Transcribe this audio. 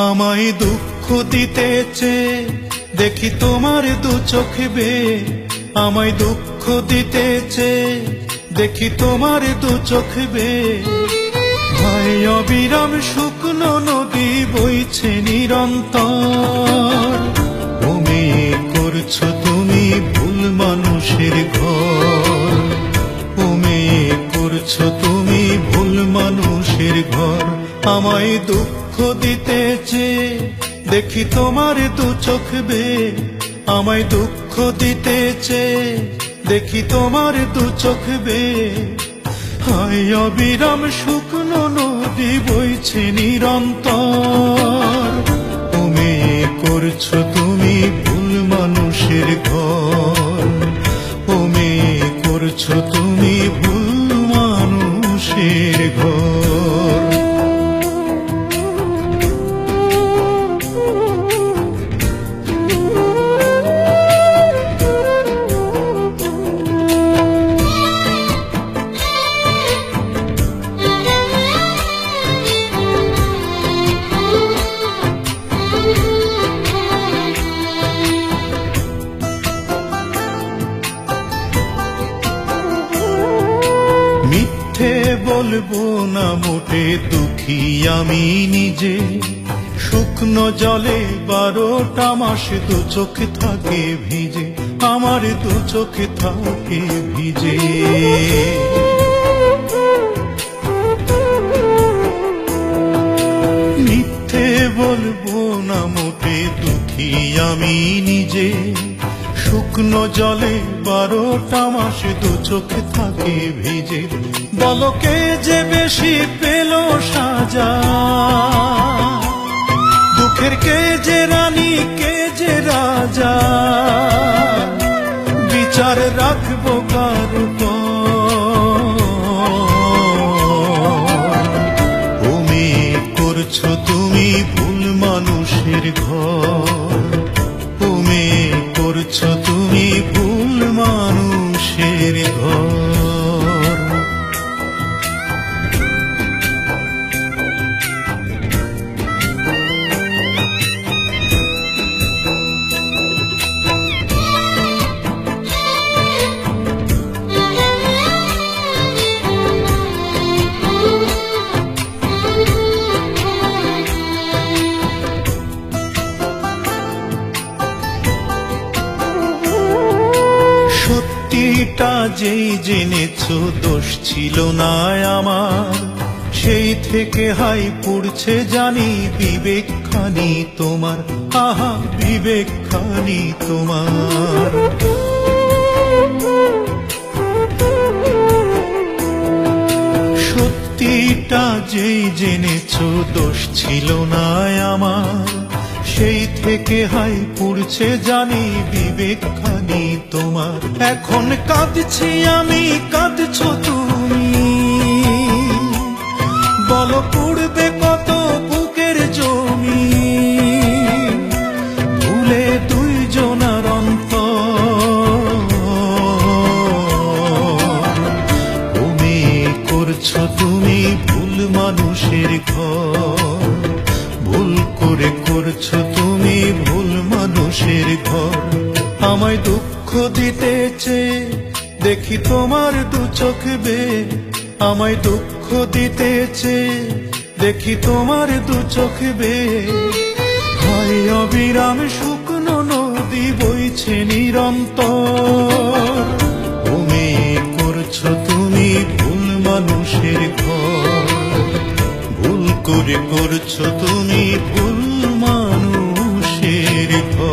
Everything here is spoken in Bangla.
আমায় দুঃখ দিতেছে দেখি তোমার দু চোখ বেয়ে, আমায় দুঃখ দিতেছে দেখি তোমার দু চোখ বেয়ে। ভাই অবিরাম শুকনো নদী বইছে নিরন্তর, ও মেয়ে করছো তুমি ভুল মানুষের ঘর, ও মেয়ে করছো তুমি ভুল মানুষের ঘর। আমায় দুঃখ দিতেছে দেখি তোমার দু চোখ বেয়ে, আমায় দুঃখ দিতেছে দেখি তোমার দু চোখ বেয়ে। হায় অবিরাম শুকনো নদী বইছে নিরন্তর, ও মেয়ে করছো তুমি ভুল মানুষের ঘর, ও মেয়ে করছো তুমি ভুল মানুষের ঘর। মিথ্যে বলবো না মোটে দুঃখী আমি নিজে, শুকনো জলে 12টা মাস দু চোখ থাকে ভিজে, আমার দু চোখ থাকে ভিজে। মিথ্যে বলবো না মোটে দুঃখী আমি নিজে, শুকনো জলে 12টা মাস দু চোখ থাকে ভিজে। বলো কে যে বেশি পেল সাজা, দুঃখের কে যে রানী কে যে রাজা, বিচার রাখবো কার উপর। ও মেয়ে করছো তুমি ভুল মানুষের ঘর, ও মেয়ে করছো তুমি ভুল মানুষের ঘর। সত্যিটা যেই জেনেছো দোষ ছিল না আমার, সেই থেকে হাই পুড়ছে জানি বিবেক খানি তোমার, আহা বিবেক খানি তোমার। সত্যিটা যেই জেনেছো দোষ ছিল না আমার, সেই থেকে হাই পুড়ছে জানি বিবেক খানি তোমার। এখন কাঁদছি আমি কাঁদছো তুমি, বলো পুড়বে কত বুকের জমি, ভুলে দুইজনার অন্তর। ও মেয়ে করছো তুমি ভুল মানুষের ঘর, ভুল করে করছো তুমি ভুল মানুষের ঘর। আমায় দুঃখ দিতেছে দেখি তোমার দু চোখ বেয়ে, আমায় দুঃখ দিতেছে দেখি তোমার দু চোখ বেয়ে। হায় অবিরাম শুকনো নদী বইছে নিরন্তর, ও মেয়ে করছো তুমি ভুল মানুষের ঘর, ভুল করে করছো তুমি ভুল মানুষের ঘর।